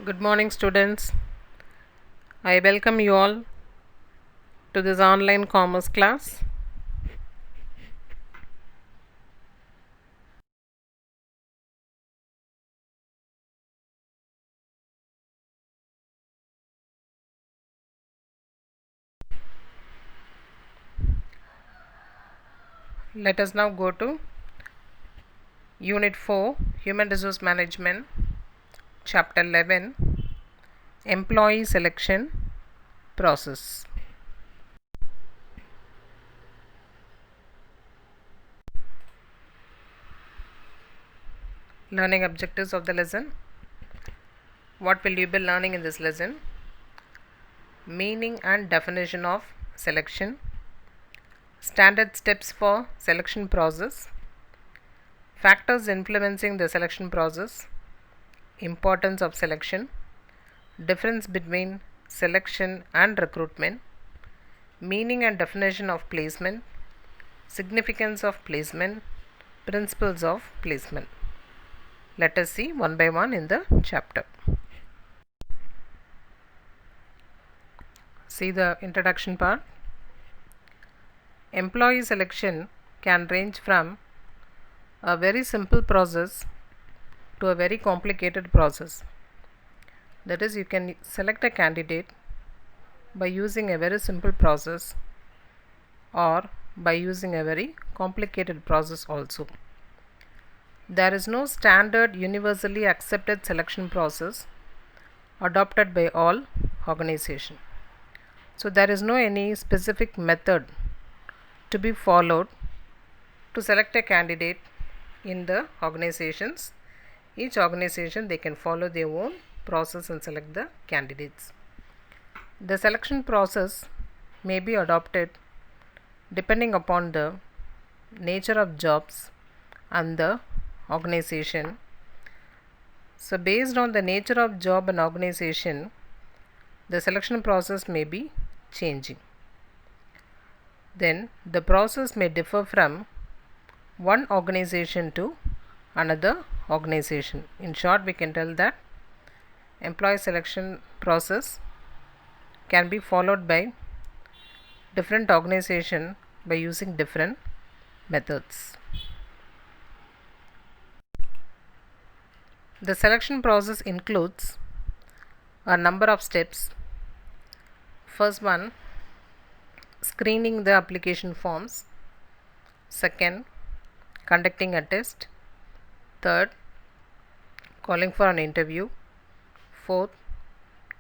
Good morning, students. I welcome you all to this online commerce class. Let us now go to Unit 4 Human Resource Management, Chapter 11 Employee Selection Process. Learning objectives of the lesson. What will you be learning in this lesson? Meaning and definition of selection, standard steps for selection process, factors influencing the selection process, importance of selection, difference between selection and recruitment, meaning and definition of placement, significance of placement, principles of placement. Let us see one by one in the chapter. See the introduction part. Employee selection can range from a very simple process to a very complicated process. That is, you can select a candidate by using a very simple process or by using a very complicated process also. There is no standard universally accepted selection process adopted by all organizations. So there is no any specific method to be followed to select a candidate in the organizations. Each organization, they can follow their own process and select the candidates. The selection process may be adopted depending upon the nature of jobs and the organization. So based on the nature of job and organization, the selection process may be changing. Then the process may differ from one organization to another organization. In short, we can tell that employee selection process can be followed by different organization by using different methods. The selection process includes a number of steps. First one, screening the application forms. Second, conducting a test. Third, calling for an interview. Fourth,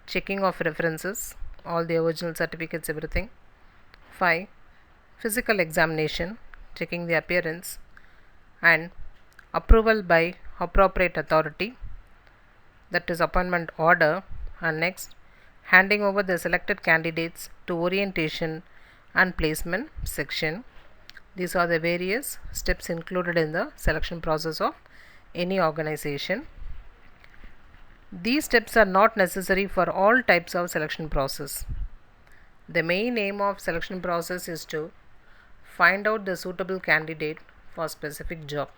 checking of references, all the original certificates, everything. 5, physical examination, checking the appearance, and approval by appropriate authority, that is appointment order. And next, handing over the selected candidates to orientation and placement section. These are the various steps included in the selection process of any organization. These steps are not necessary for all types of selection process. The main aim of selection process is to find out the suitable candidate for a specific job.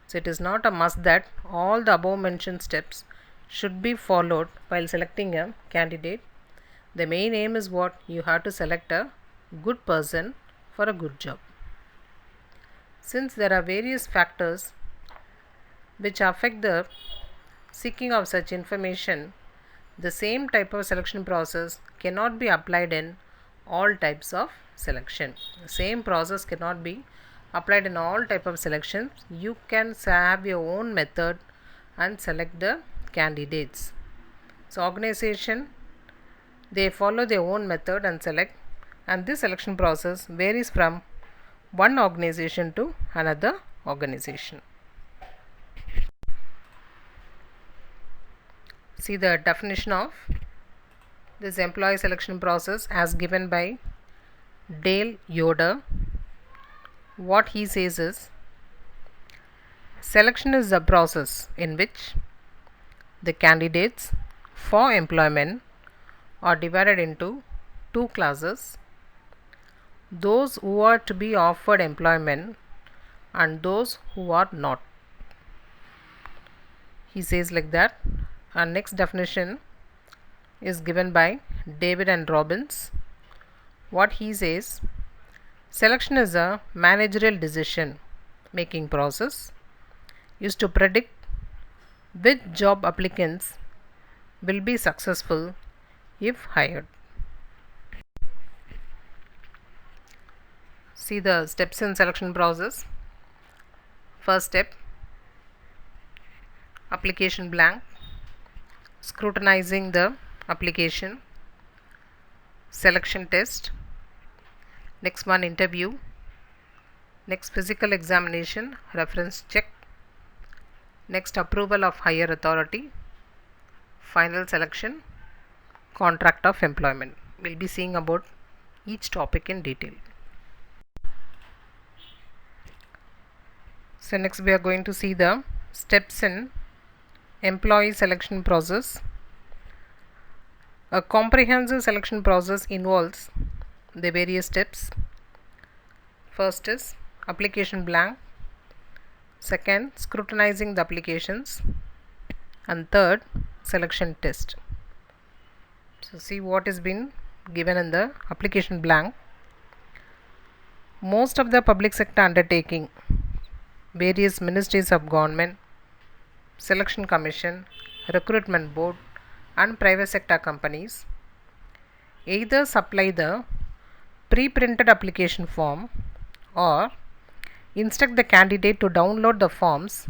So it is not a must that all the above mentioned steps should be followed while selecting a candidate. The main aim is what? You have to select a good person for a good job. Since there are various factors which affect the seeking of such information, the same type of selection process cannot be applied in all types of selection. The same process cannot be applied in all type of selections. You can have your own method and select the candidates. So organization, they follow their own method and select, and this selection process varies from one organization to another organization. See the definition of this employee selection process as given by Dale Yoder. What he says is, selection is the process in which the candidates for employment are divided into two classes: those who are to be offered employment and those who are not. He says like that, Our next definition is given by David and Robbins. What he says, selection is a managerial decision making process used to predict which job applicants will be successful if hired. See the steps in selection process. First step, application blank, scrutinizing the application, selection test, next one interview, next physical examination, reference check, next approval of higher authority, final selection, contract of employment. We'll be seeing about each topic in detail. So next we are going to see the steps in employee selection process. A comprehensive selection process involves the various steps. First is application blank, second scrutinizing the applications, and third selection test. So see what is been given in the application blank. Most of the public sector undertaking, various ministries of government, selection commission, recruitment board and private sector companies either supply the pre-printed application form or instruct the candidate to download the forms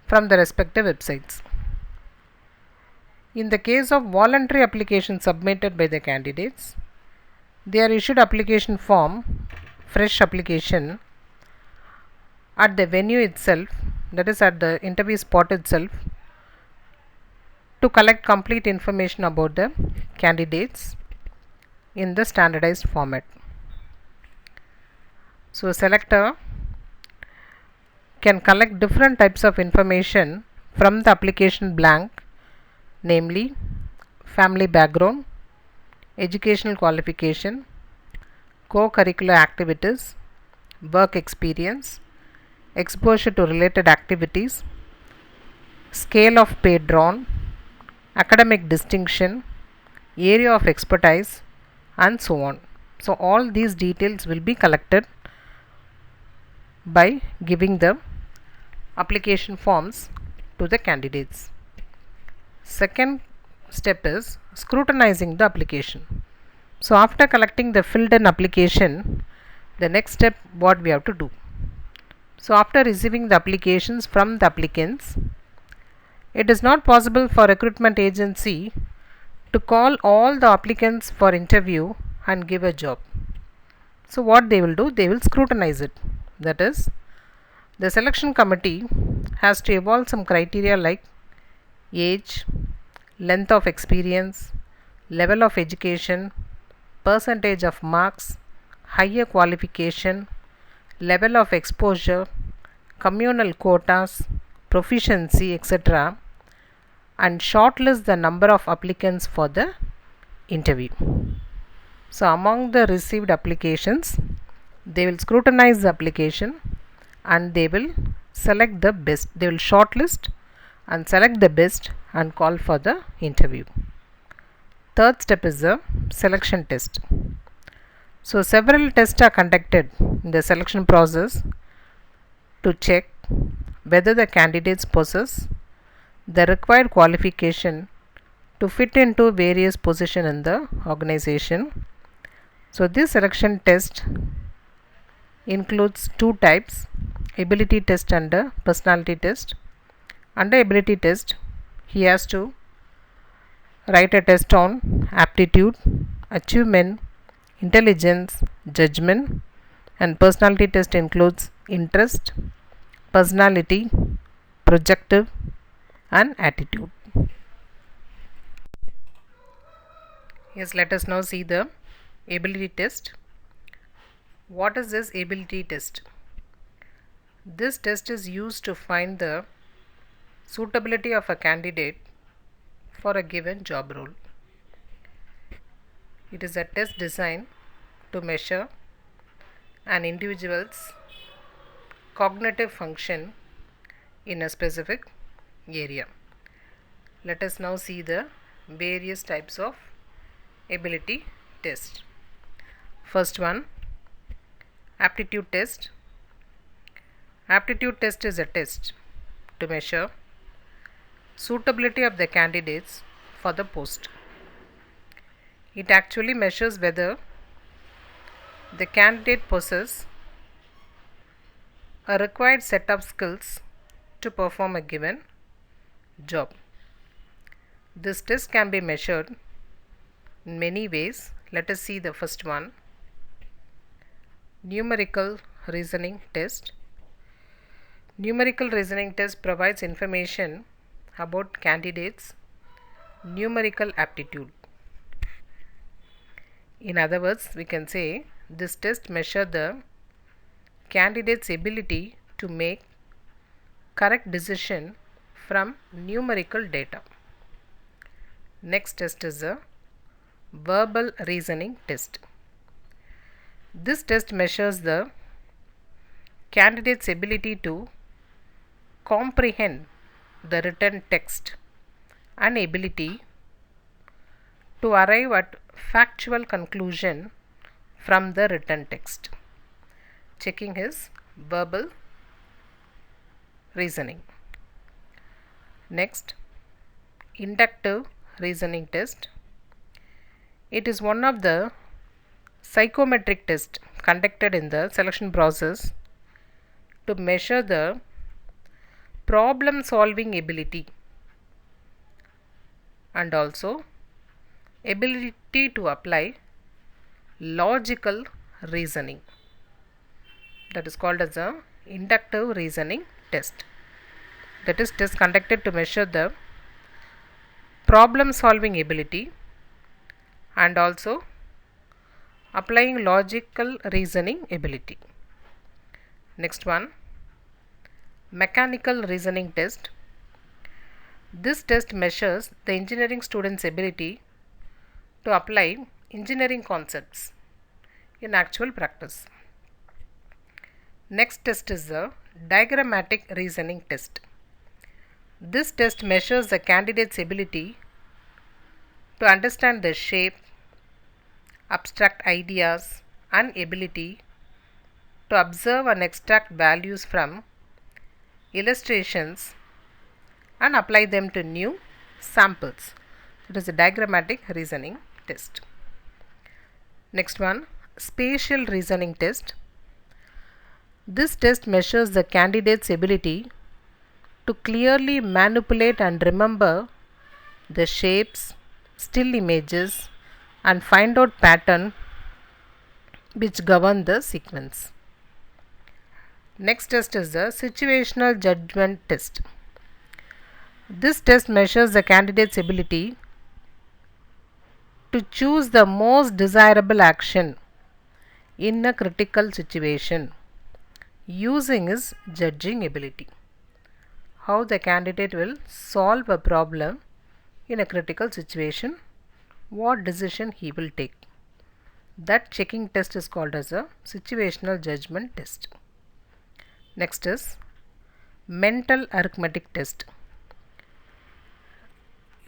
from the respective websites. In the case of voluntary application submitted by the candidates, they are issued application form, fresh application, at the venue itself, that is at the interview spot itself, to collect complete information about the candidates in the standardized format. So selector can collect different types of information from the application blank, namely family background, educational qualification, co-curricular activities, work experience, exposure to related activities, scale of pay drawn, academic distinction, area of expertise, and so on. So all these details will be collected by giving the application forms to the candidates. Second step is scrutinizing the application. So after collecting the filled in application, the next step what we have to do. So after receiving the applications from the applicants, it is not possible for recruitment agency to call all the applicants for interview and give a job. So what they will do, they will scrutinize it. That is, the selection committee has to evolve some criteria like age, length of experience, level of education, percentage of marks, higher qualification, level of exposure, communal quotas, proficiency, etc., and shortlist the number of applicants for the interview. So among the received applications, they will scrutinize the application and they will select the best. They will shortlist and select the best and call for the interview. Third step is the selection test. So several tests are conducted in the selection process to check whether the candidates possess the required qualification to fit into various positions in the organization. So this selection test includes two types, ability test and personality test. Under ability test, he has to write a test on aptitude, achievement, intelligence, judgment, and personality test includes interest, personality, projective, and attitude. Yes, let us now see the ability test. What is this ability test? This test is used to find the suitability of a candidate for a given job role. It is a test designed to measure an individual's cognitive function in a specific area. Let us now see the various types of ability test. First one, aptitude test. Aptitude test is a test to measure suitability of the candidates for the post. It actually measures whether the candidate possesses a required set of skills to perform a given job. This test can be measured in many ways. Let us see the first one, numerical reasoning test. Numerical reasoning test provides information about candidates' numerical aptitude. In other words, we can say this test measures the candidate's ability to make correct decision from numerical data. Next test is a verbal reasoning test. This test measures the candidate's ability to comprehend the written text and ability to arrive at factual conclusion from the written text, checking his verbal reasoning. Next, inductive reasoning test. It is one of the psychometric tests conducted in the selection process to measure the problem solving ability and also ability to apply logical reasoning. That is called as a inductive reasoning test. That is test conducted to measure the problem solving ability and also applying logical reasoning ability. Next one, mechanical reasoning test. This test measures the engineering student's ability to apply engineering concepts in actual practice. Next test is the diagrammatic reasoning test. This test measures the candidate's ability to understand the shape, abstract ideas, and ability to observe and extract values from illustrations and apply them to new samples. It is a diagrammatic reasoning test. Next one, spatial reasoning test. This test measures the candidate's ability to clearly manipulate and remember the shapes, still images, and find out pattern which govern the sequence. Next test is the situational judgment test. This test measures the candidate's ability to choose the most desirable action in a critical situation using his judging ability. How the candidate will solve a problem in a critical situation, what decision he will take. That checking test is called as a situational judgment test. Next is mental arithmetic test.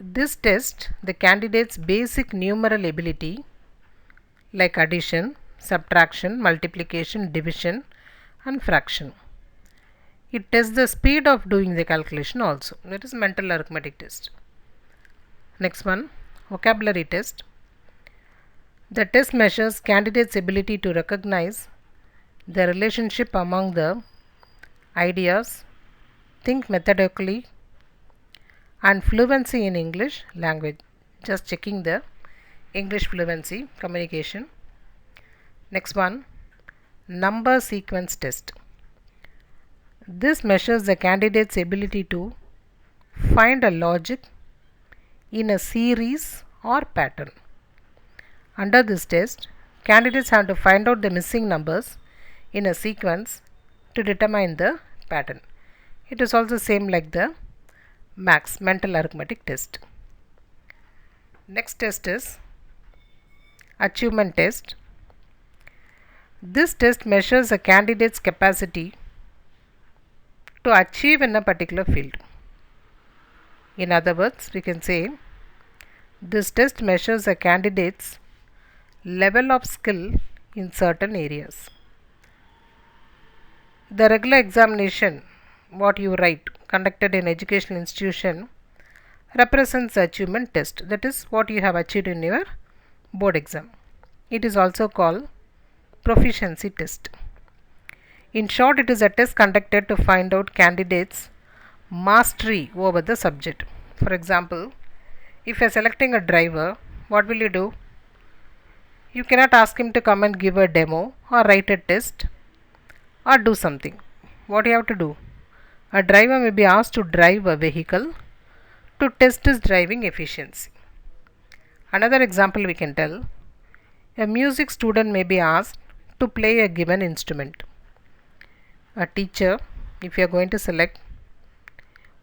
This test the candidate's basic numeral ability like addition, subtraction, multiplication, division, and fraction. It tests the speed of doing the calculation also. That is mental arithmetic test. Next one, vocabulary test. The test measures candidates' ability to recognize the relationship among the ideas, think methodically, and fluency in English language. Just checking the English fluency, communication. Next one, number sequence test. This measures the candidate's ability to find a logic in a series or pattern. Under this test, candidates have to find out the missing numbers in a sequence to determine the pattern. It is also same like the MATS, mental arithmetic test. Next test is achievement test. This test measures a candidate's capacity to achieve in a particular field. In other words, we can say this test measures a candidate's level of skill in certain areas. The regular examination, what you write, conducted in educational institution, represents the achievement test. That is what you have achieved in your board exam. It is also called proficiency test. In short, it is a test conducted to find out candidates' mastery over the subject. For example, if you are selecting a driver, what will you do? You cannot ask him to come and give a demo or write a test or do something. What you have to do? A driver may be asked to drive a vehicle to test his driving efficiency. Another example we can tell, a music student may be asked to play a given instrument. A teacher, if you are going to select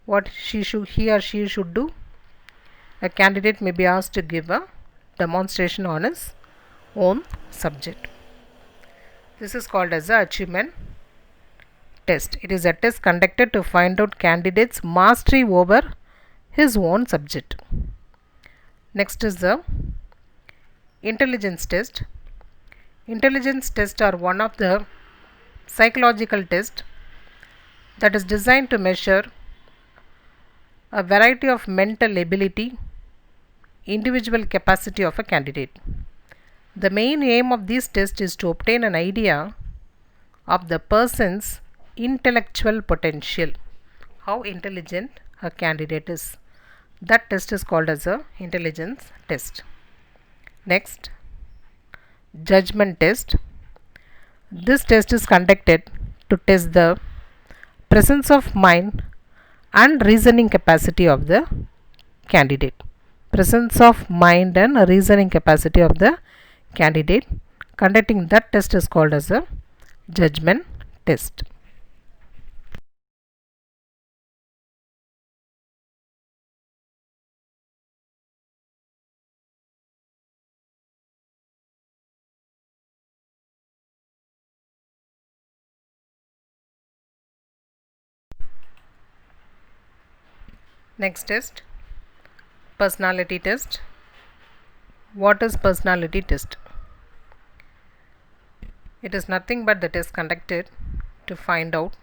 what he or she should do, a candidate may be asked to give a demonstration on his own subject. This is called as the achievement test. It is a test conducted to find out candidates' mastery over his own subject. Next is the intelligence test. Intelligence tests are one of the psychological tests that is designed to measure a variety of mental ability, individual capacity of a candidate. The main aim of this test is to obtain an idea of the person's intellectual potential, how intelligent a candidate is. That test is called as a intelligence test. Next, judgment test. This test is conducted to test the presence of mind and reasoning capacity of the candidate. Presence of mind and reasoning capacity of the candidate. Conducting that test is called as a judgment test. Next test, personality test. What is personality test? It is nothing but the test conducted to find out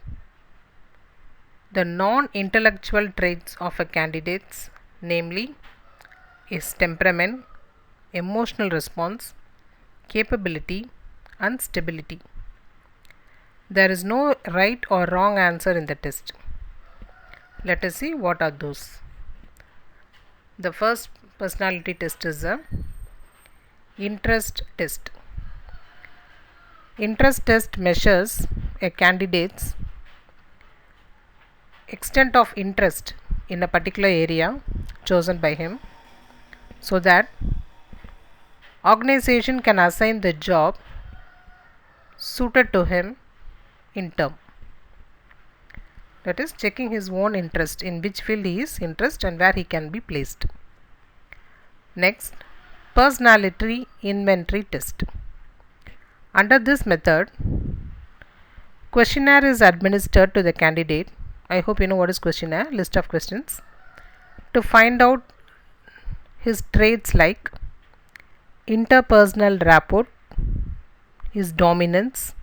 the non-intellectual traits of a candidate, namely his temperament, emotional response, capability and stability. There is no right or wrong answer in the test. Let us see what are those. The first personality test is a interest test. Interest test measures a candidate's extent of interest in a particular area chosen by him, so that organization can assign the job suited to him in term. That is checking his own interest, in which field he is interested and where he can be placed. Next, personality inventory test. Under this method, questionnaire is administered to the candidate. I hope you know what is questionnaire, list of questions, to find out his traits like interpersonal rapport, his dominance,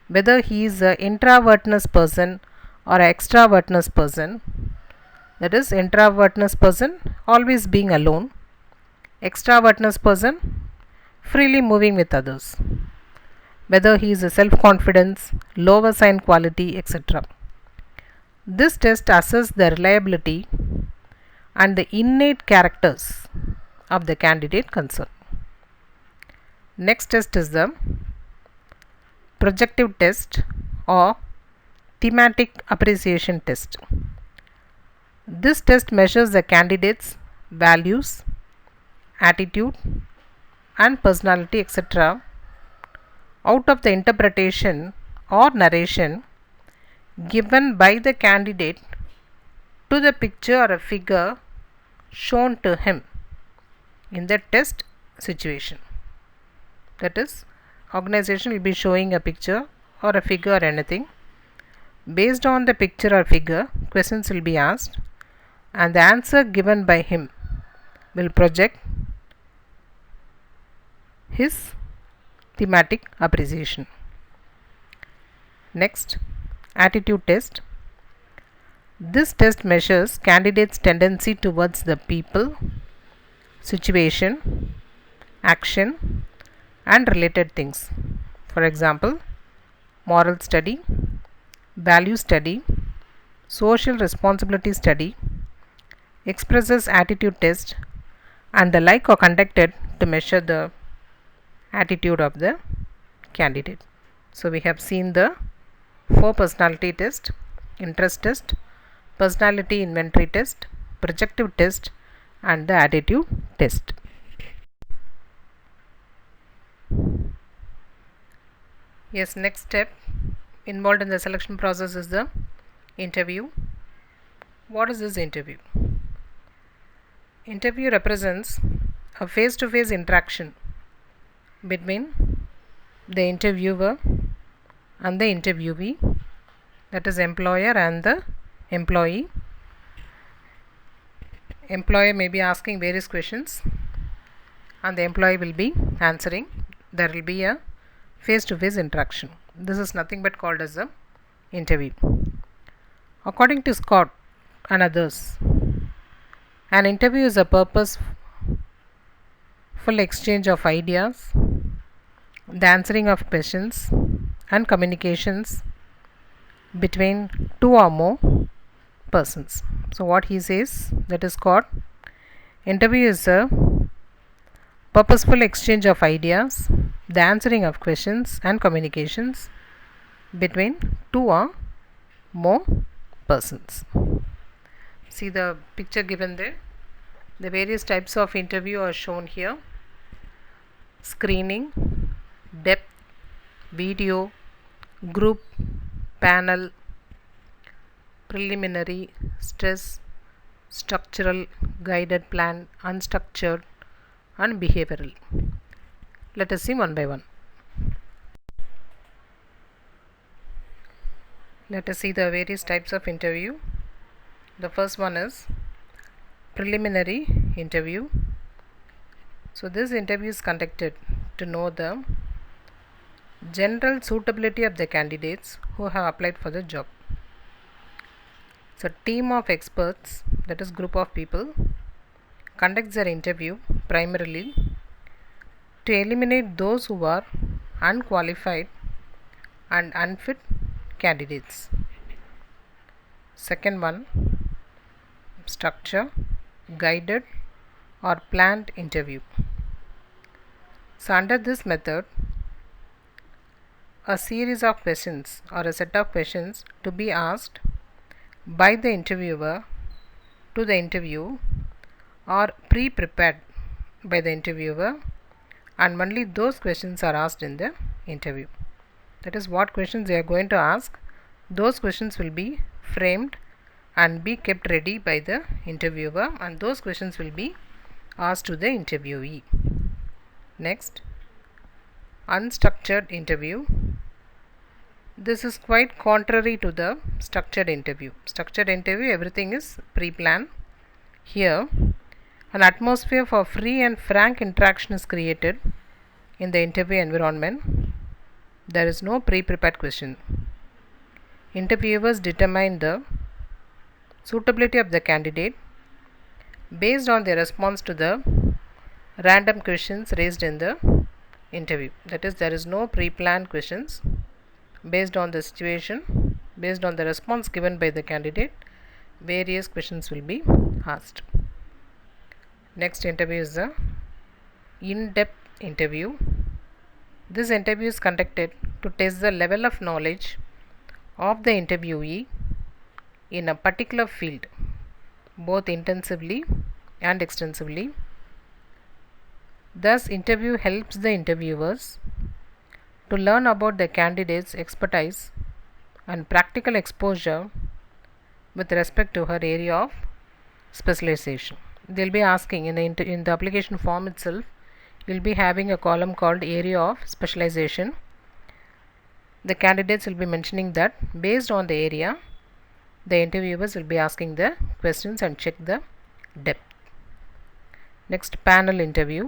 whether he is an introvertness person or an extrovertness person. That is, introvertness person always being alone, extrovertness person freely moving with others, whether he is a self-confidence, lower sign quality, etc. This test assesses the reliability and the innate characters of the candidate concerned. Next test is the projective test or thematic appreciation test. This test measures the candidate's values, attitude and personality, etc. out of the interpretation or narration given by the candidate to the picture or a figure shown to him in the test situation. That is, organization will be showing a picture or a figure or anything. Based on the picture or figure, questions will be asked. and the answer given by him will project his thematic appreciation. Next, attitude test. This test measures candidates' tendency towards the people, situation, action, and related things. For example, moral study, value study, social responsibility study, expresses attitude test, and the like are conducted to measure the attitude of the candidate. So we have seen the 4 personality test: interest test, personality inventory test, projective test, and the attitude test. Yes, next step involved in the selection process is the interview. What is this interview? Interview represents a face-to-face interaction between the interviewer and the interviewee, that is employer and the employee. Employer may be asking various questions and the employee will be answering. There will be a face-to-face interaction. This is nothing but called as a interview. According to Scott and others, an interview is a purposeful exchange of ideas, the answering of questions, and communications between 2 or more persons. So what he says, that is called interview is a purposeful exchange of ideas, the answering of questions, and communications between 2 or more persons. See the picture given there. The various types of interview are shown here: screening, depth, video, group, panel, preliminary, stress, structural, guided plan, unstructured, and behavioral. Let us see one by one. Let us see the various types of interview. The first one is preliminary interview. So this interview is conducted to know the general suitability of the candidates who have applied for the job. So team of experts, that is group of people, conducts their interview primarily to eliminate those who are unqualified and unfit candidates. Second one, structure, guided or planned interview. So under this method, a series of questions or a set of questions to be asked by the interviewer to the interview are pre-prepared by the interviewer, and only those questions are asked in the interview. That is, what questions they are going to ask, those questions will be framed and be kept ready by the interviewer, and those questions will be asked to the interviewee. Next, unstructured interview. This is quite contrary to the structured interview. Structured interview, everything is pre-planned. Here, an atmosphere for free and frank interaction is created in the interview environment. There is no pre-prepared question. Interviewers determine the suitability of the candidate based on their response to the random questions raised in the interview. That is, there is no pre-planned questions. Based on the situation, based on the response given by the candidate, various questions will be asked. Next interview is the in-depth interview. This interview is conducted to test the level of knowledge of the interviewee in a particular field, both intensively and extensively. Thus, interview helps the interviewers to learn about the candidate's expertise and practical exposure with respect to her area of specialization. They will be asking in the application form itself, you will be having a column called area of specialization. The candidates will be mentioning that based on the area, the interviewers will be asking the questions and check the depth. Next, panel interview.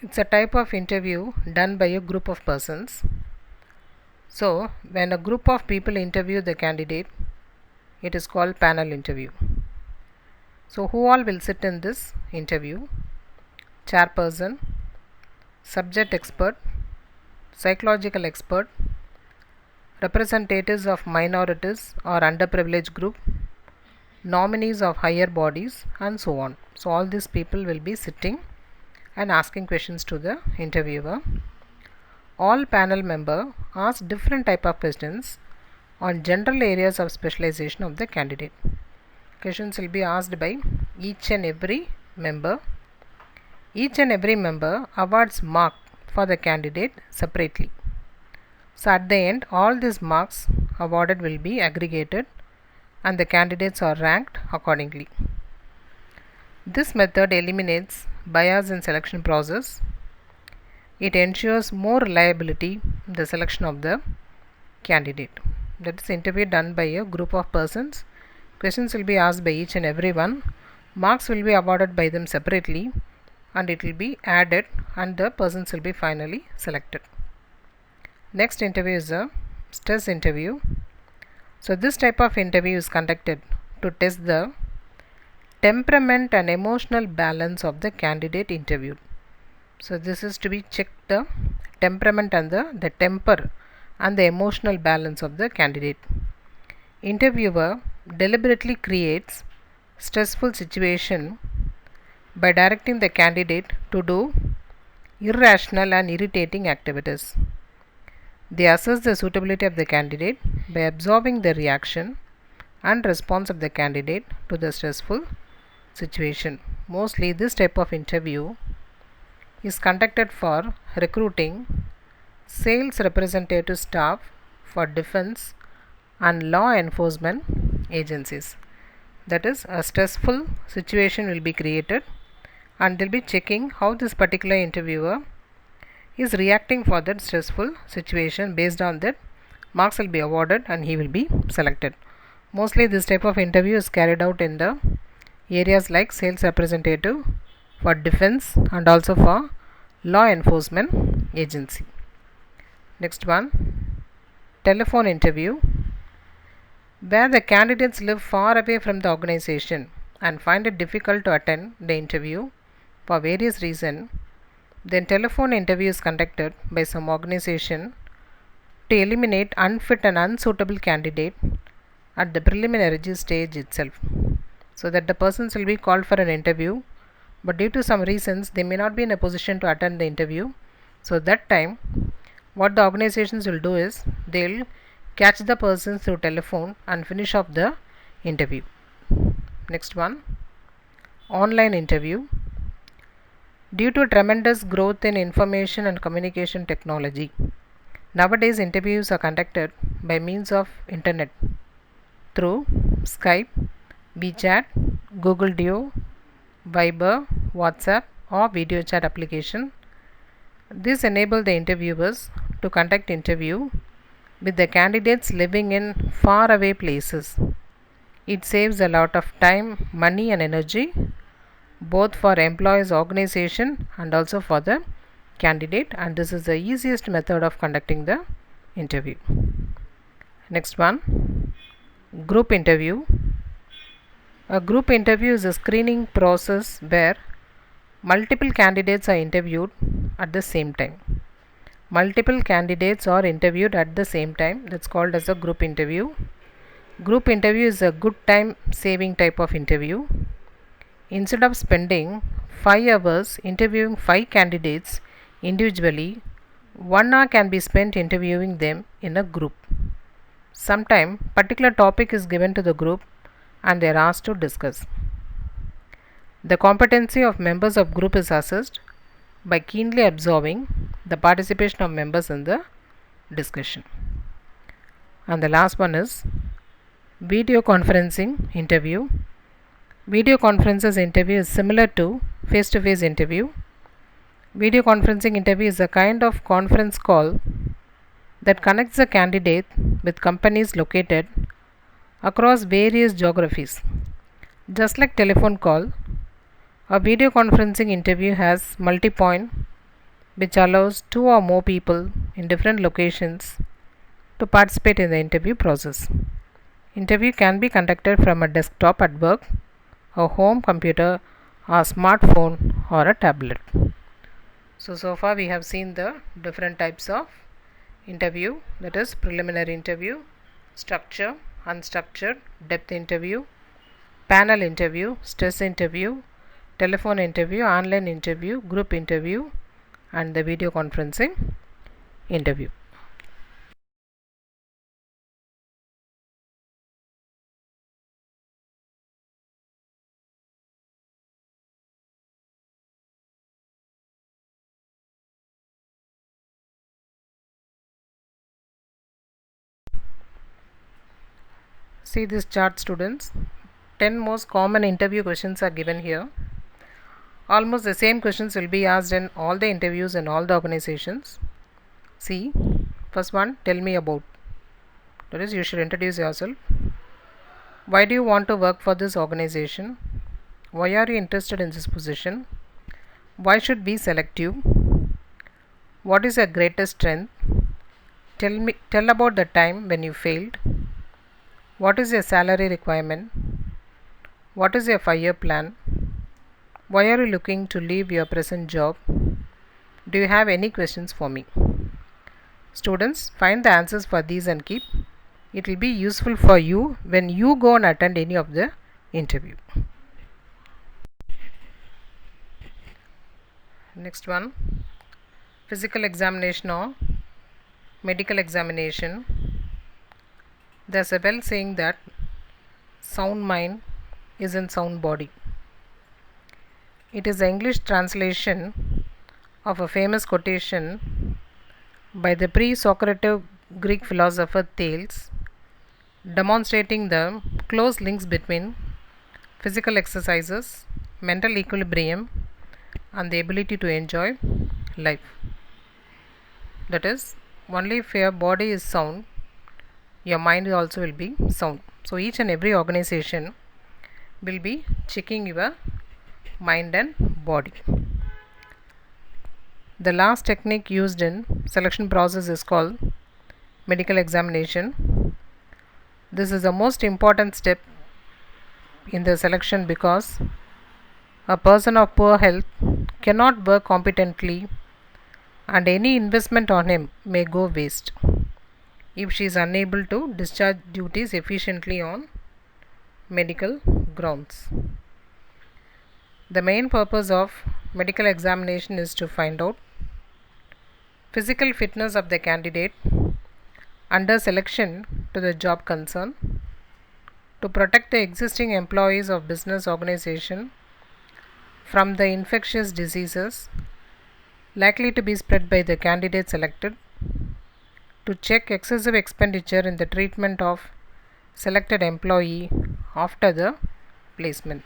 It's a type of interview done by a group of persons. So, when a group of people interview the candidate, it is called panel interview. So, who all will sit in this interview? Chairperson, subject expert, psychological expert, representatives of minorities or underprivileged group, nominees of higher bodies, and so on. So, all these people will be sitting and asking questions to the interviewer. All panel members ask different type of questions on general areas of specialization of the candidate. Questions will be asked by each and every member. Each and every member awards mark for the candidate separately. So at the end, all these marks awarded will be aggregated and the candidates are ranked accordingly. This method eliminates bias in selection process. It ensures more reliability in the selection of the candidate. That is interview done by a group of persons. Questions will be asked by each and every one. Marks will be awarded by them separately and it will be added and the persons will be finally selected. Next interview is a stress interview. So this type of interview is conducted to test the temperament and emotional balance of the candidate interviewed. So this is to be checked the temperament and the temper and the emotional balance of the candidate. Interviewer deliberately creates stressful situation by directing the candidate to do irrational and irritating activities. They assess the suitability of the candidate by observing the reaction and response of the candidate to the stressful situation. Mostly this type of interview is conducted for recruiting sales representative staff for defense and law enforcement agencies. That is, a stressful situation will be created and they will be checking how this particular interviewer is reacting for that stressful situation. Based on that, marks will be awarded and he will be selected. Mostly this type of interview is carried out in the areas like sales representative, for defense and also for law enforcement agency. Next one, telephone interview, where the candidates live far away from the organization and find it difficult to attend the interview for various reasons. Then telephone interview is conducted by some organization to eliminate unfit and unsuitable candidate at the preliminary stage itself, so that the persons will be called for an interview, but due to some reasons they may not be in a position to attend the interview. So that time what the organizations will do is they will catch the persons through telephone and finish off the interview. Next one, online interview. Due to tremendous growth in information and communication technology, nowadays interviews are conducted by means of internet through Skype, WeChat, Google Duo, Viber, WhatsApp or video chat application. This enables the interviewers to conduct interview with the candidates living in far away places. It saves a lot of time, money and energy, both for employees organization and also for the candidate, and this is the easiest method of conducting the interview. Next one, group interview. A group interview is a screening process where multiple candidates are interviewed at the same time. Multiple candidates are interviewed at the same time. That's called as a group interview. Group interview is a good time saving type of interview. Instead of spending 5 hours interviewing 5 candidates individually, 1 hour can be spent interviewing them in a group. Sometimes particular topic is given to the group and they are asked to discuss. The competency of members of group is assessed by keenly observing the participation of members in the discussion. And the last one is video conferencing interview. Video conferences interview is similar to face-to-face interview. Video conferencing interview is a kind of conference call that connects the candidate with companies located across various geographies. Just like telephone call, a video conferencing interview has multi-point, which allows two or more people in different locations to participate in the interview process. Interview can be conducted from a desktop at work, a home computer, a smartphone, or a tablet. So far we have seen the different types of interview, that is preliminary interview, structure, unstructured, depth interview, panel interview, stress interview, telephone interview, online interview, group interview, and the video conferencing interview. See this chart, students. 10 most common interview questions are given here. Almost the same questions will be asked in all the interviews in all the organizations. See, first one, tell me about. That is, you should introduce yourself. Why do you want to work for this organization? Why are you interested in this position? Why should we select you? What is your greatest strength? Tell about the time when you failed. What is your salary requirement? What is your 5-year plan? Why are you looking to leave your present job? Do you have any questions for me? Students, find the answers for these and keep. It will be useful for you when you go and attend any of the interview. Next one, physical examination or medical examination. There's a well saying that sound mind is in sound body. It is the English translation of a famous quotation by the pre-Socratic Greek philosopher Thales, demonstrating the close links between physical exercises, mental equilibrium, and the ability to enjoy life. That is, only if your body is sound, your mind also will be sound. So each and every organization will be checking your mind and body. The last technique used in selection process is called medical examination. This is the most important step in the selection because a person of poor health cannot work competently and any investment on him may go waste if she is unable to discharge duties efficiently on medical grounds. The main purpose of medical examination is to find out physical fitness of the candidate under selection to the job concerned, to protect the existing employees of business organization from the infectious diseases likely to be spread by the candidate selected, to check excessive expenditure in the treatment of selected employee after the placement.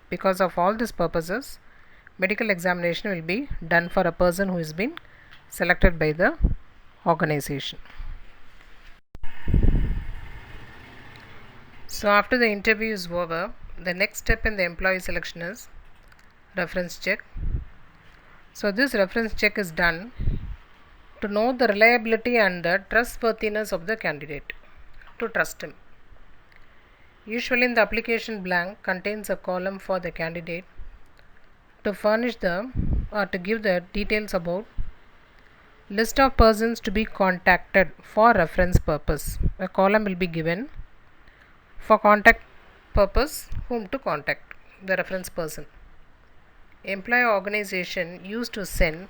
Because of all these purposes, medical examination will be done for a person who has been selected by the organization. So after the interview is over, the next step in the employee selection is reference check. So this reference check is done to know the reliability and the trustworthiness of the candidate, to trust him. Usually in the application blank contains a column for the candidate to furnish the or to give the details about list of persons to be contacted for reference purpose. A column will be given for contact purpose, whom to contact, the reference person. Employer organization used to send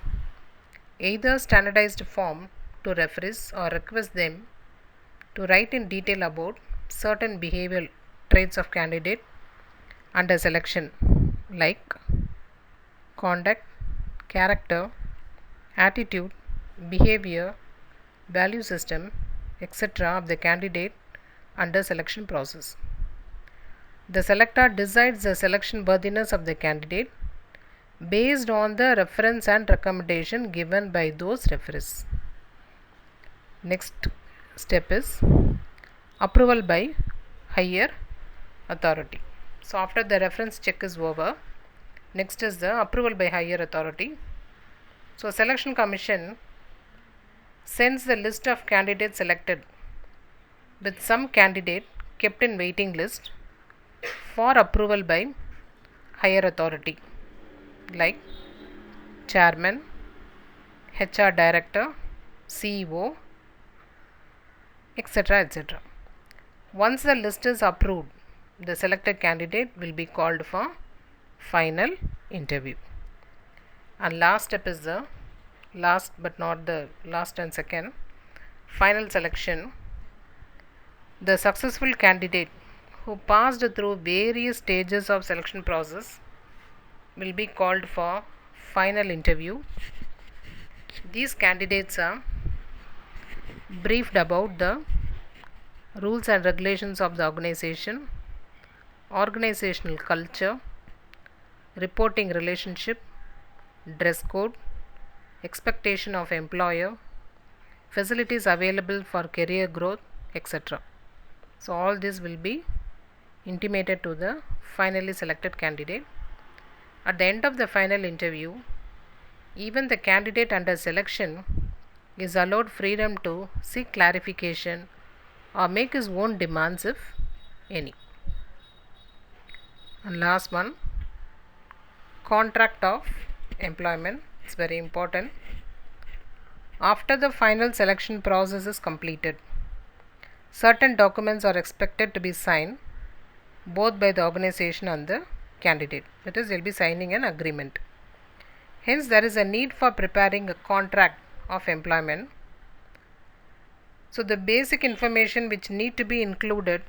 either standardized form to referees or request them to write in detail about certain behavioral traits of candidate under selection like conduct, character, attitude, behavior, value system, etc. of the candidate under selection process. The selector decides the selection worthiness of the candidate based on the reference and recommendation given by those referees. Next step is approval by higher authority. So after the reference check is over, next is the approval by higher authority. So selection commission sends the list of candidates selected with some candidate kept in waiting list for approval by higher authority like chairman, HR director, CEO, etc. etc. Once the list is approved, the selected candidate will be called for final interview. And last step is the last but not the last and second, final selection. The successful candidate who passed through various stages of selection process will be called for final interview. These candidates are briefed about the rules and regulations of the organization, organizational culture, reporting relationship, dress code, expectation of employer, facilities available for career growth, etc. So all this will be intimated to the finally selected candidate. At the end of the final interview, even the candidate under selection is allowed freedom to seek clarification or make his own demands if any. And last one, contract of employment. It's very important. After the final selection process is completed, certain documents are expected to be signed both by the organization and the candidate. That is, they will be signing an agreement. Hence, there is a need for preparing a contract of employment. So, the basic information which need to be included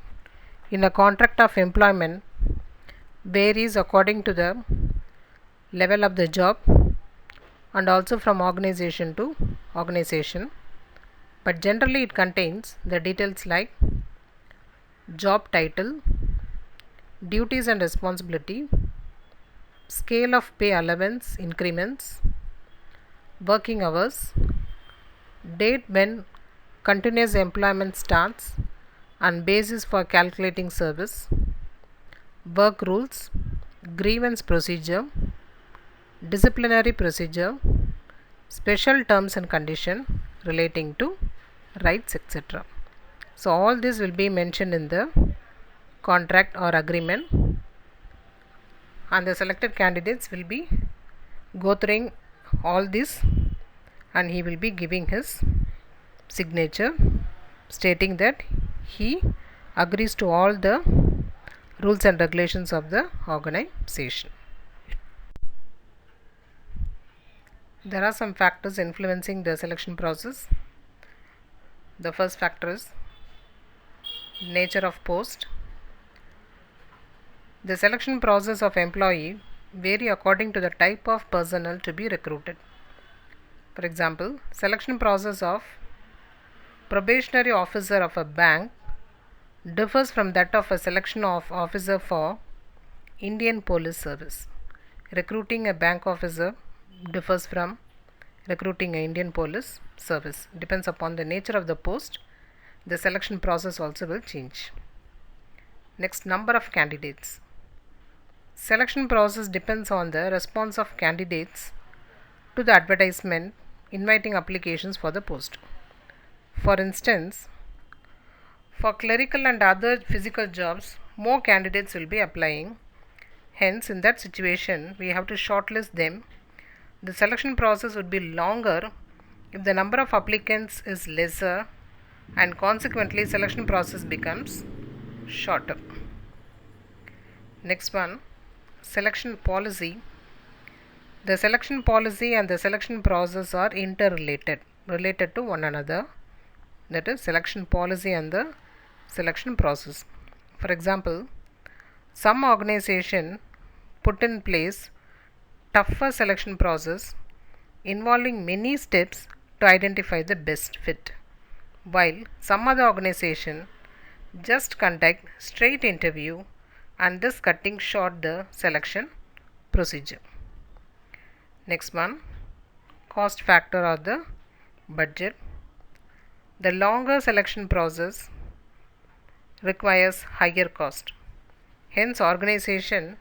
in a contract of employment varies according to the level of the job and also from organization to organization. But generally, it contains the details like job title, duties and responsibility, scale of pay allowance increments, working hours, date when continuous employment starts and basis for calculating service, work rules, grievance procedure, disciplinary procedure, special terms and conditions relating to rights, etc. So all this will be mentioned in the contract or agreement, and the selected candidates will be go through all this and he will be giving his signature stating that he agrees to all the rules and regulations of the organization. There are some factors influencing the selection process. The first factor is nature of post. The selection process of employee vary according to the type of personnel to be recruited. For example, selection process of probationary officer of a bank differs from that of a selection of officer for Indian Police Service. Recruiting a bank officer differs from recruiting an Indian Police Service. Depends upon the nature of the post. The selection process also will change. Next, number of candidates. Selection process depends on the response of candidates to the advertisement inviting applications for the post. For instance, for clerical and other physical jobs, more candidates will be applying. Hence, in that situation, we have to shortlist them. The selection process would be longer if the number of applicants is lesser, and consequently selection process becomes shorter. Next one, selection policy. The selection policy and the selection process are interrelated, related to one another. That is, selection policy and the selection process. For example, some organization put in place tougher selection process involving many steps to identify the best fit, while some other organization just conduct straight interview and thus cutting short the selection procedure. Next one, cost factor or the budget. The longer selection process requires higher cost. Hence, organization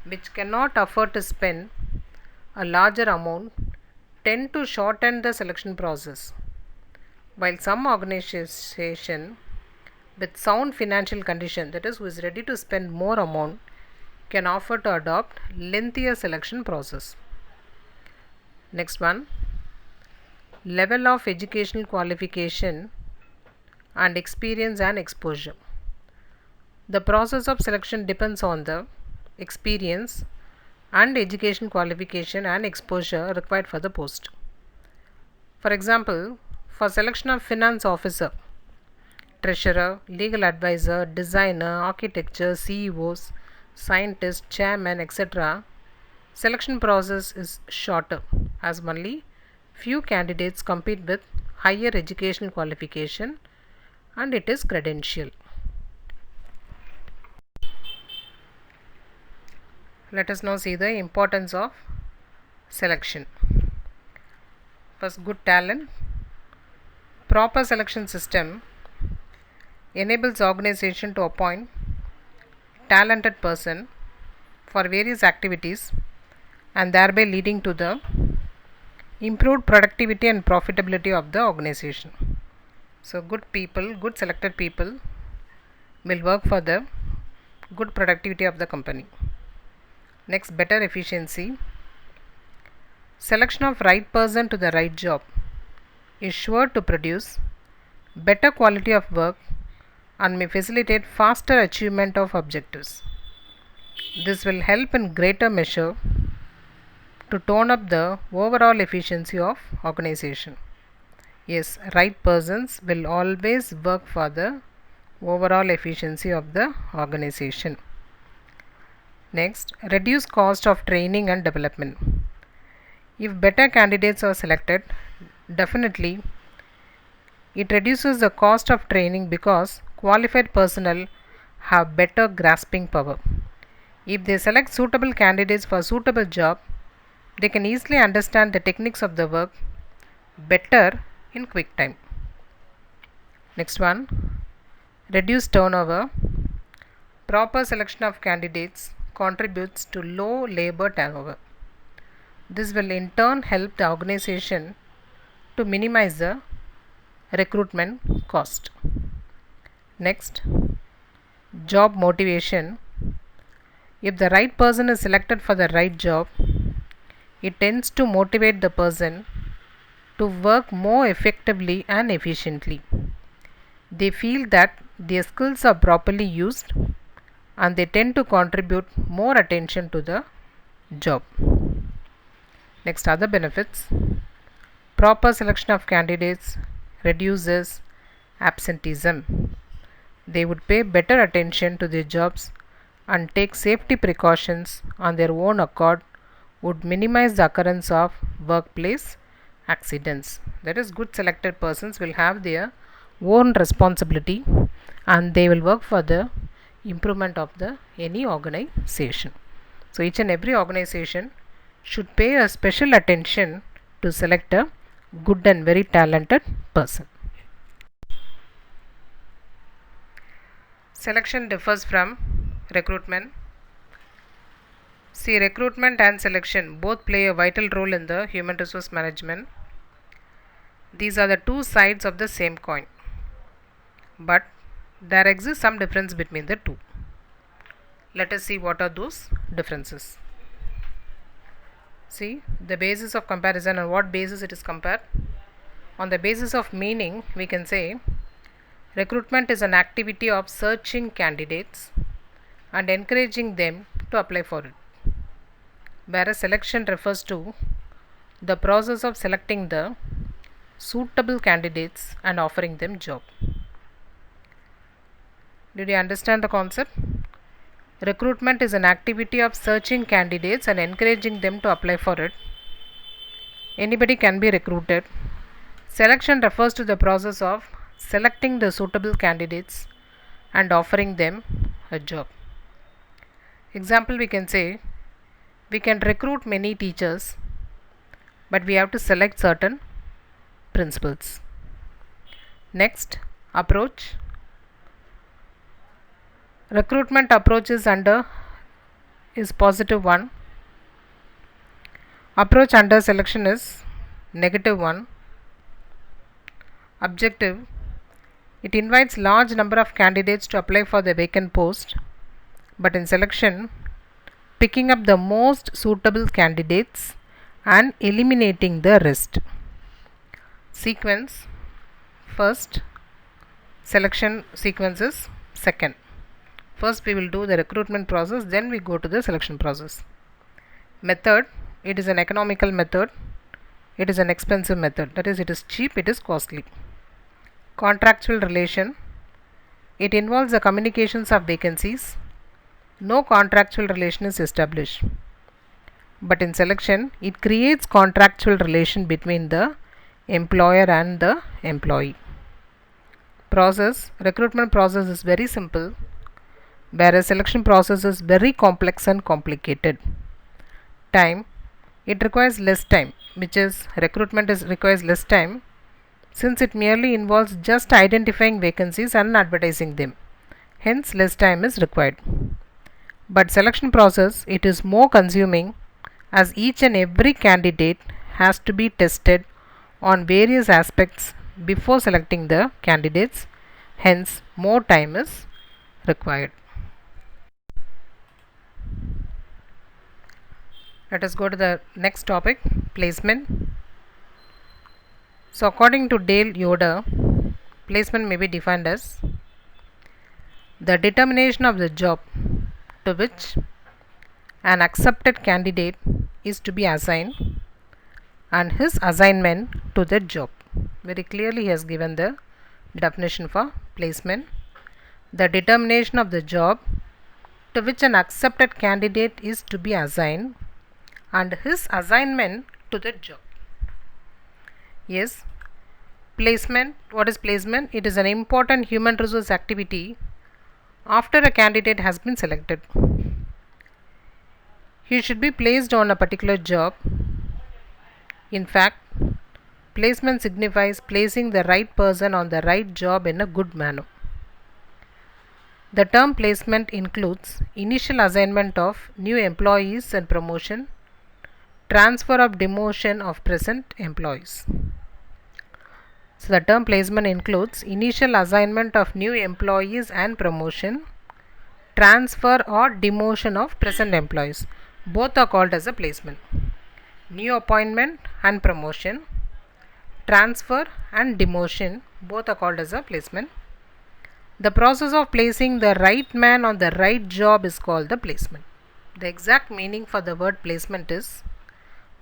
which cannot afford to spend a larger amount tend to shorten the selection process, while some organization with sound financial condition, that is, who is ready to spend more amount, can offer to adopt lengthier selection process. Next one, level of educational qualification and experience and exposure. The process of selection depends on the experience and education qualification and exposure required for the post. For example, for selection of finance officer, treasurer, legal advisor, designer, architecture, CEOs, scientist, chairman, etc., selection process is shorter as only few candidates compete with higher educational qualification and it is credential. Let us now see the importance of selection. First, good talent. Proper selection system enables organization to appoint talented person for various activities and thereby leading to the improved productivity and profitability of the organization. So good people, good selected people will work for the good productivity of the company. Next, better efficiency. Selection of right person to the right job is sure to produce better quality of work and may facilitate faster achievement of objectives. This will help in greater measure to tone up the overall efficiency of organization. Yes, right persons will always work for the overall efficiency of the organization. Next, reduce cost of training and development. If better candidates are selected, definitely it reduces the cost of training because qualified personnel have better grasping power. If they select suitable candidates for suitable job, they can easily understand the techniques of the work better in quick time. Next one, reduce turnover. Proper selection of candidates contributes to low labor turnover. This will in turn help the organization to minimize the recruitment cost. Next, job motivation. If the right person is selected for the right job, it tends to motivate the person to work more effectively and efficiently. They feel that their skills are properly used and they tend to contribute more attention to the job. Next, other benefits. Proper selection of candidates reduces absenteeism. They would pay better attention to their jobs and take safety precautions on their own accord, would minimize the occurrence of workplace accidents. That is, good selected persons will have their own responsibility and they will work for the improvement of the any organization. So each and every organization should pay a special attention to select a good and very talented person. Selection differs from recruitment. See, recruitment and selection both play a vital role in the human resource management. These are the two sides of the same coin, but there exists some difference between the two. Let us see what are those differences. See, the basis of comparison, on what basis it is compared. On the basis of meaning, we can say recruitment is an activity of searching candidates and encouraging them to apply for it, whereas selection refers to the process of selecting the suitable candidates and offering them job. Did you understand the concept? Recruitment is an activity of searching candidates and encouraging them to apply for it. Anybody can be recruited. Selection refers to the process of selecting the suitable candidates and offering them a job. Example, we can say we can recruit many teachers, but we have to select certain principals. Next, approach. Recruitment approach is positive 1. Approach under selection is negative 1. Objective: it invites large number of candidates to apply for the vacant post, but in selection, picking up the most suitable candidates and eliminating the rest. Sequence: first, selection sequence is second. First we will do the recruitment process, then we go to the selection process. Method: it is an economical method, it is an expensive method, that is, it is cheap, it is costly. Contractual relation: it involves the communications of vacancies. No contractual relation is established, but in selection it creates contractual relation between the employer and the employee. Process: recruitment process is very simple, whereas selection process is very complex and complicated. Time: it requires less time, which is recruitment requires less time, since it merely involves just identifying vacancies and advertising them. Hence less time is required. But selection process, it is more consuming, as each and every candidate has to be tested on various aspects before selecting the candidates. Hence more time is required. Let us go to the next topic, placement. So according to Dale Yoder, placement may be defined as the determination of the job to which an accepted candidate is to be assigned and his assignment to that job. Very clearly he has given the definition for placement. The determination of the job to which an accepted candidate is to be assigned and his assignment to the job. Yes, placement. What is placement? It is an important human resource activity after a candidate has been selected. He should be placed on a particular job. In fact, placement signifies placing the right person on the right job in a good manner. The term placement includes initial assignment of new employees and promotion, transfer of demotion of present employees. So the term placement includes initial assignment of new employees and promotion, transfer or demotion of present employees. Both are called as a placement. New appointment and promotion, transfer and demotion, both are called as a placement. The process of placing the right man on the right job is called the placement. The exact meaning for the word placement is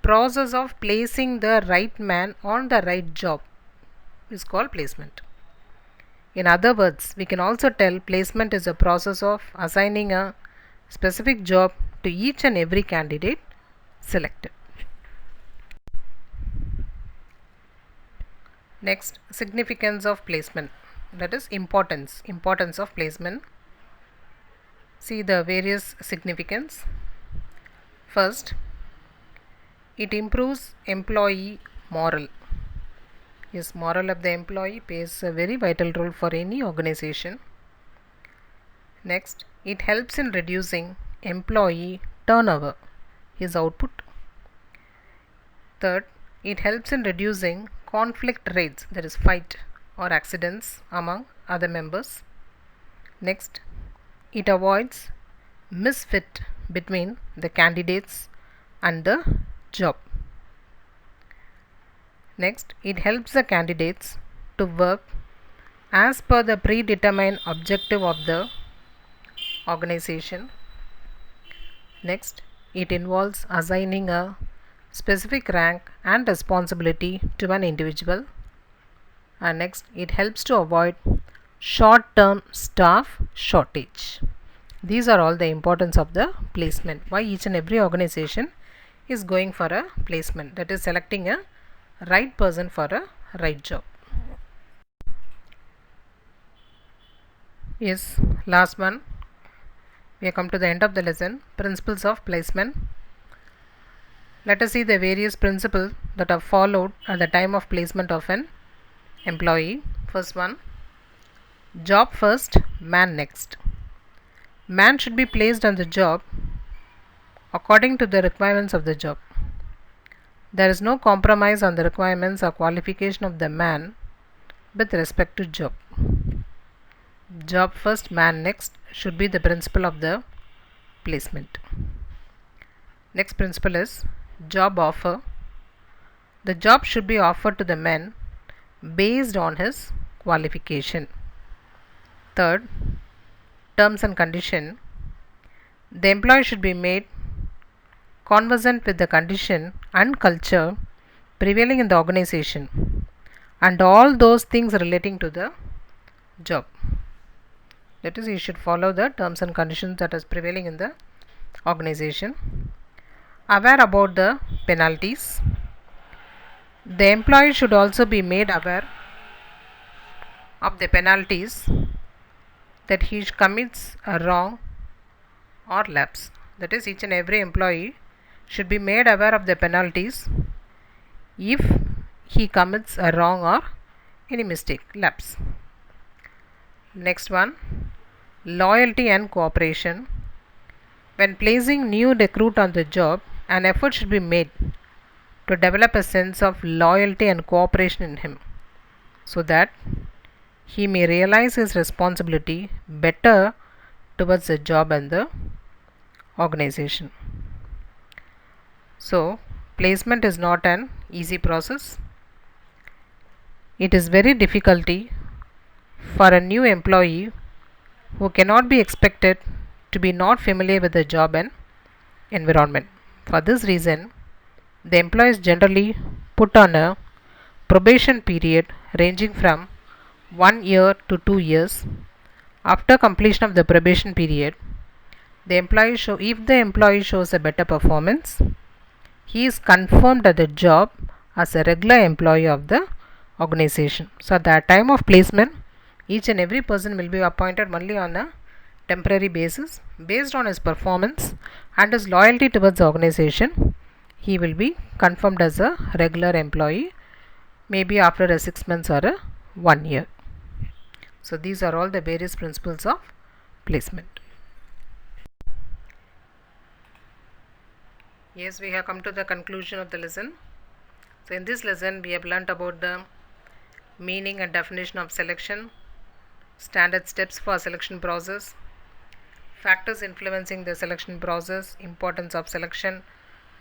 process of placing the right man on the right job is called placement. In other words, we can also tell placement is a process of assigning a specific job to each and every candidate selected. Next, significance of placement, that is importance of placement. See the various significance. First, it improves employee morale. Yes, morale of the employee plays a very vital role for any organization. Next, it helps in reducing employee turnover, his output. Third, it helps in reducing conflict rates, that is fight or accidents among other members. Next, it avoids misfit between the candidates and the job. Next, it helps the candidates to work as per the predetermined objective of the organization. Next, it involves assigning a specific rank and responsibility to an individual. And next, it helps to avoid short-term staff shortage. These are all the importance of the placement. Why each and every organization is going for a placement, that is selecting a right person for a right job. Yes, last one. We have come to the end of the lesson, principles of placement. Let us see the various principles that are followed at the time of placement of an employee. First one, job first, man next. Man should be placed on the job according to the requirements of the job. There is no compromise on the requirements or qualification of the man with respect to job. Job first, man next should be the principle of the placement. Next principle is job offer. The job should be offered to the man based on his qualification. Third, terms and condition. The employee should be made conversant with the condition and culture prevailing in the organization and all those things relating to the job. That is, he should follow the terms and conditions that is prevailing in the organization. Aware about the penalties. The employee should also be made aware of the penalties that he commits a wrong or lapse. That is, each and every employee should be made aware of the penalties if he commits a wrong or any mistake, lapse. Next one, loyalty and cooperation. When placing new recruit on the job, an effort should be made to develop a sense of loyalty and cooperation in him so that he may realize his responsibility better towards the job and the organization. So, placement is not an easy process. It is very difficult for a new employee who cannot be expected to be not familiar with the job and environment. For this reason, the employee is generally put on a probation period ranging from 1 year to 2 years. After completion of the probation period, if the employee shows a better performance, he is confirmed at the job as a regular employee of the organization. So at the time of placement, each and every person will be appointed only on a temporary basis. Based on his performance and his loyalty towards the organization, he will be confirmed as a regular employee, maybe after a 6 months or a 1 year. So these are all the various principles of placement. Yes, we have come to the conclusion of the lesson. So in this lesson, we have learnt about the meaning and definition of selection, standard steps for selection process, factors influencing the selection process, importance of selection,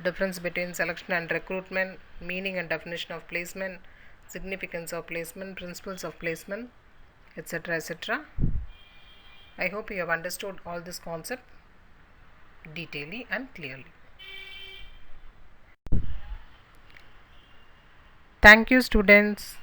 difference between selection and recruitment, meaning and definition of placement, significance of placement, principles of placement, etc. etc. I hope you have understood all this concept detailedly and clearly. Thank you, students.